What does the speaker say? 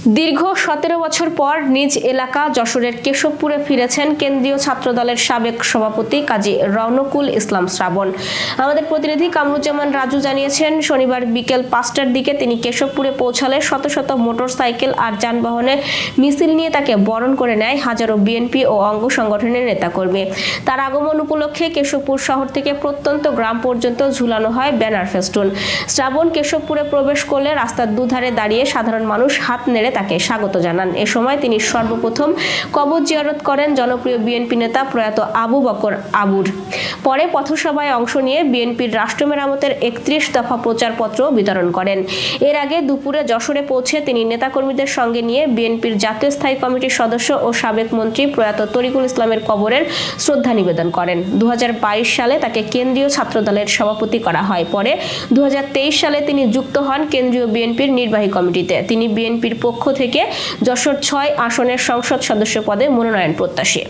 দীর্ঘ 17 বছর পর নিজ এলাকা যশোরের কেশবপুরে ফিরেছেন কেন্দ্রীয় ছাত্রদলের সাবেক সভাপতি কাজী রওনকুল ইসলাম শ্রাবণ। আমাদের প্রতিনিধি কামরুজ্জামান রাজু জানিয়েছেন, শনিবার বিকেল 5টার দিকে তিনি কেশবপুরে পৌঁছালে শত শত মোটরসাইকেল আর যানবাহনের মিছিল নিয়ে তাকে বরণ করে নেয় হাজারো বিএনপি ও অঙ্গ সংগঠনের নেতাকর্মী। তার আগমন উপলক্ষে কেশবপুর শহর থেকে প্রত্যন্ত গ্রাম পর্যন্ত ঝুলানো হয় ব্যানার ফেস্টুন। শ্রাবণ কেশবপুরে প্রবেশ করলে রাস্তার দুধারে দাঁড়িয়ে সাধারণ মানুষ হাত নেড়ে তাকে স্বাগত জানান। এ সময় তিনি সর্বপ্রথম কবর জিয়ারত করেন জনপ্রিয় বিএনপি নেতা প্রয়াত আবু বকর আবুর। পরে পথসভায় অংশ নিয়ে বিএনপির রাষ্ট্র মেরামতের 31 দফা প্রচারপত্র বিতরণ করেন। এর আগে দুপুরে যশোরে পৌঁছে তিনি নেতাকর্মীদের সঙ্গে নিয়ে বিএনপির জাতীয় স্থায়ী কমিটির সদস্য ও সাবেক মন্ত্রী প্রয়াত তরিকুল ইসলামের কবরের শ্রদ্ধা নিবেদন করেন। 2022 সালে তাকে কেন্দ্রীয় ছাত্রদলের সভাপতি করা হয়। পরে 2023 সালে তিনি যুক্ত হন কেন্দ্রীয় বিএনপির নির্বাহী কমিটিতে। তিনি বিএনপির পক্ষ থেকে যশোর 6 আসনের সংসদ সদস্য পদে মনোনয়ন প্রত্যাশী।